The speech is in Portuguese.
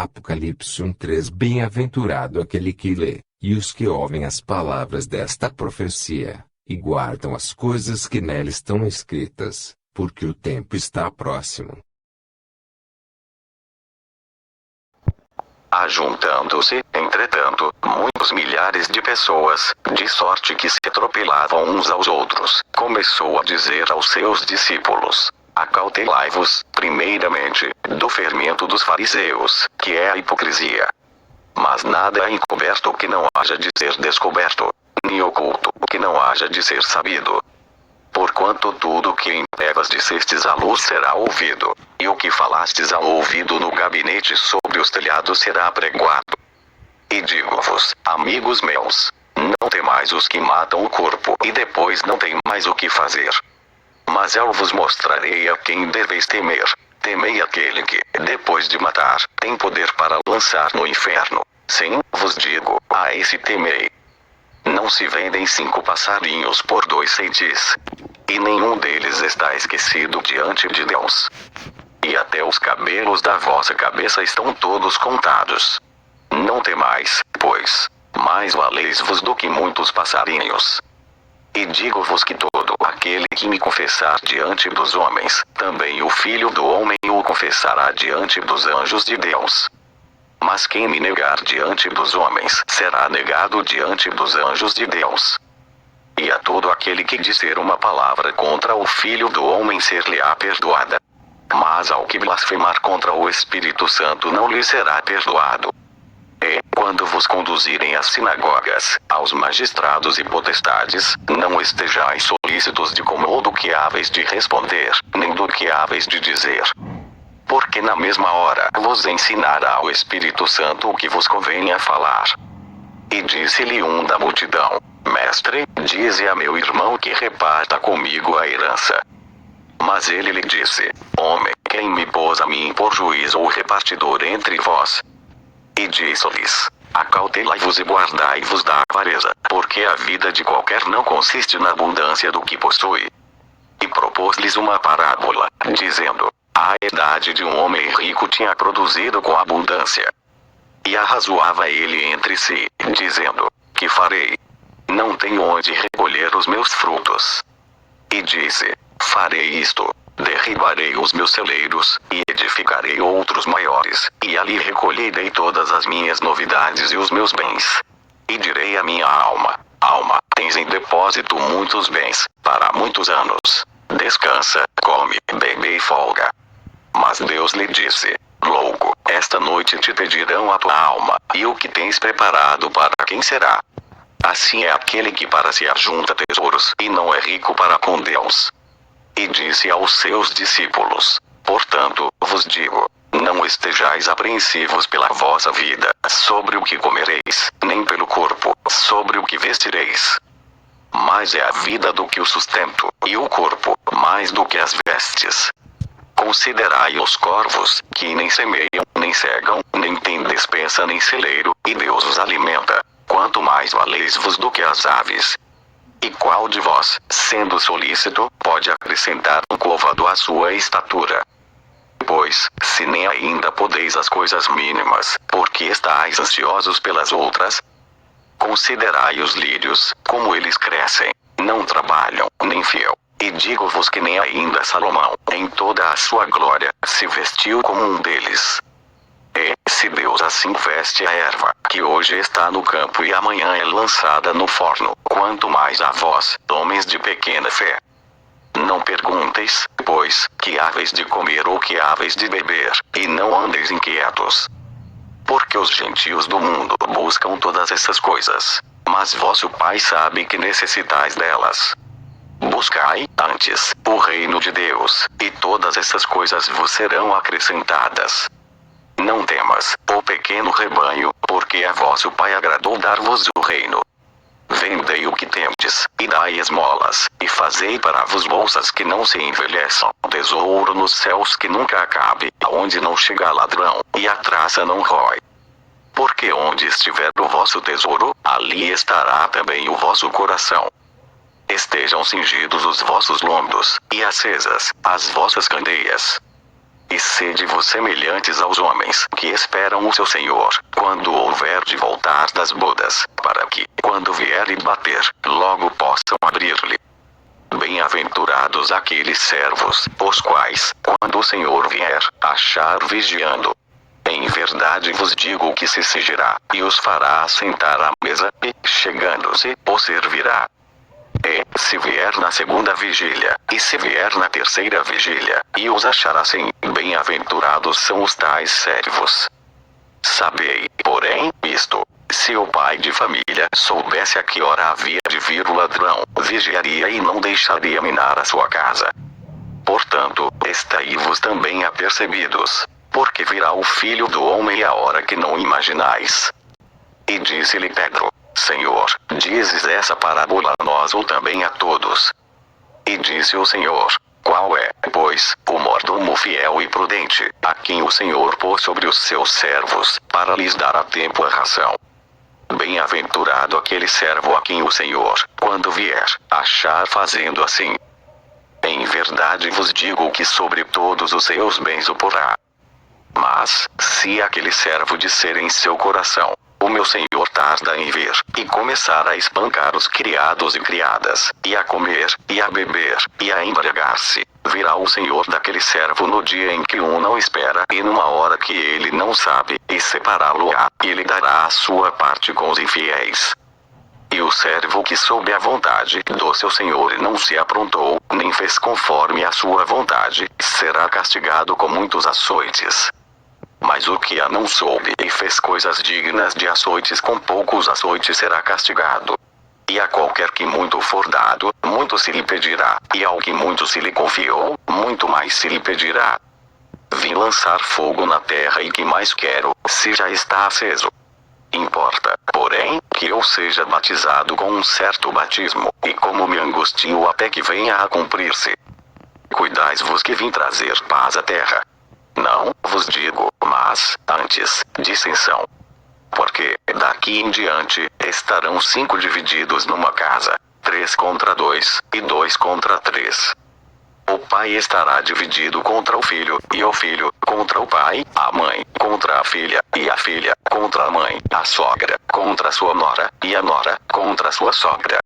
Apocalipse 1:3 Bem-aventurado aquele que lê, e os que ouvem as palavras desta profecia, e guardam as coisas que nela estão escritas, porque o tempo está próximo. Ajuntando-se, entretanto, muitos milhares de pessoas, de sorte que se atropelavam uns aos outros, começou a dizer aos seus discípulos: acautelai-vos, primeiramente, do fermento dos fariseus, que é a hipocrisia. Mas nada é encoberto que não haja de ser descoberto, nem oculto que não haja de ser sabido. Porquanto tudo que em trevas dissestes à luz será ouvido, e o que falastes ao ouvido no gabinete sobre os telhados será apregoado. E digo-vos, amigos meus, não temais os que matam o corpo e depois não têm mais o que fazer. Mas eu vos mostrarei a quem deveis temer. Temei aquele que, depois de matar, tem poder para lançar no inferno. Sim, vos digo, a esse temei. Não se vendem 5 passarinhos por 2 ceitis. E nenhum deles está esquecido diante de Deus. E até os cabelos da vossa cabeça estão todos contados. Não temais, pois, mais valeis-vos do que muitos passarinhos. E digo-vos que todo aquele que me confessar diante dos homens, também o Filho do Homem o confessará diante dos anjos de Deus. Mas quem me negar diante dos homens será negado diante dos anjos de Deus. E a todo aquele que disser uma palavra contra o Filho do Homem ser-lhe-á perdoada. Mas ao que blasfemar contra o Espírito Santo não lhe será perdoado. E, quando vos conduzirem às sinagogas, aos magistrados e potestades, não estejais solícitos de como ou do que haveis de responder, nem do que haveis de dizer. Porque na mesma hora vos ensinará o Espírito Santo o que vos convém a falar. E disse-lhe um da multidão: Mestre, dize a meu irmão que reparta comigo a herança. Mas ele lhe disse: Homem, quem me pôs a mim por juiz ou repartidor entre vós? E disse-lhes: acautelai-vos e guardai-vos da avareza, porque a vida de qualquer não consiste na abundância do que possui. E propôs-lhes uma parábola, dizendo: a herdade de um homem rico tinha produzido com abundância. E arrazoava ele entre si, dizendo: que farei? Não tenho onde recolher os meus frutos. E disse: farei isto. Derribarei os meus celeiros, e edificarei outros maiores, e ali recolherei todas as minhas novidades e os meus bens. E direi à minha alma: alma, tens em depósito muitos bens, para muitos anos. Descansa, come, bebe e folga. Mas Deus lhe disse: louco, esta noite te pedirão a tua alma, e o que tens preparado para quem será? Assim é aquele que para si ajunta tesouros e não é rico para com Deus. E disse aos seus discípulos: portanto, vos digo, não estejais apreensivos pela vossa vida, sobre o que comereis, nem pelo corpo, sobre o que vestireis. Mais é a vida do que o sustento, e o corpo, mais do que as vestes. Considerai os corvos, que nem semeiam, nem cegam, nem têm despensa nem celeiro, e Deus os alimenta. Quanto mais valeis-vos do que as aves. E qual de vós, sendo solícito, pode acrescentar um côvado à sua estatura? Pois, se nem ainda podeis as coisas mínimas, porque estáis ansiosos pelas outras? Considerai os lírios, como eles crescem, não trabalham, nem fiam. E digo-vos que nem ainda Salomão, em toda a sua glória, se vestiu como um deles. E, se Deus assim veste a erva, que hoje está no campo e amanhã é lançada no forno, quanto mais a vós, homens de pequena fé. Não pergunteis, pois, que haveis de comer ou que haveis de beber, e não andeis inquietos. Porque os gentios do mundo buscam todas essas coisas, mas vosso Pai sabe que necessitais delas. Buscai, antes, o reino de Deus, e todas essas coisas vos serão acrescentadas. Não temas, ó pequeno rebanho, porque a vosso Pai agradou dar-vos o reino. Vendei o que tendes, e dai esmolas, e fazei para vos bolsas que não se envelheçam, tesouro nos céus que nunca acabe, aonde não chega ladrão, e a traça não rói. Porque onde estiver o vosso tesouro, ali estará também o vosso coração. Estejam cingidos os vossos lombos, e acesas, as vossas candeias. e sede-vos semelhantes aos homens que esperam o seu Senhor, quando houver de voltar das bodas, para que, quando vier e bater, logo possam abrir-lhe. Bem-aventurados aqueles servos, os quais, quando o Senhor vier, achar vigiando. Em verdade vos digo que se exigirá, e os fará assentar à mesa, e, chegando-se, os servirá. E, se vier na segunda vigília, e se vier na terceira vigília, e os achar assim, bem-aventurados são os tais servos. Sabei, porém, isto: se o pai de família soubesse a que hora havia de vir o ladrão, vigiaria e não deixaria minar a sua casa. Portanto, estai-vos também apercebidos, porque virá o Filho do Homem à hora que não imaginais. E disse-lhe Pedro: Senhor, dizes essa parábola a nós ou também a todos? E disse o Senhor: Qual é, pois, o mordomo fiel e prudente, a quem o Senhor pôs sobre os seus servos, para lhes dar a tempo a ração? Bem-aventurado aquele servo a quem o Senhor, quando vier, achar fazendo assim. Em verdade vos digo que sobre todos os seus bens o porá. Mas, se aquele servo disser em seu coração: o meu senhor tarda em vir, e começar a espancar os criados e criadas, e a comer, e a beber, e a embriagar-se, virá o senhor daquele servo no dia em que um não espera e numa hora que ele não sabe, e separá-lo-á, e lhe dará a sua parte com os infiéis. E o servo que soube a vontade do seu senhor e não se aprontou, nem fez conforme a sua vontade, será castigado com muitos açoites. Mas o que a não soube e fez coisas dignas de açoites, com poucos açoites será castigado. E a qualquer que muito for dado, muito se lhe pedirá, e ao que muito se lhe confiou, muito mais se lhe pedirá. Vim lançar fogo na terra, e que mais quero, se já está aceso? Importa, porém, que eu seja batizado com um certo batismo, e como me angustio até que venha a cumprir-se. Cuidais-vos que vim trazer paz à terra. Não vos digo, mas, antes, dissensão. Porque, daqui em diante, estarão 5 divididos numa casa, 3 contra 2, e 2 contra 3. O pai estará dividido contra o filho, e o filho, contra o pai, a mãe, contra a filha, e a filha, contra a mãe, a sogra, contra a sua nora, e a nora, contra a sua sogra.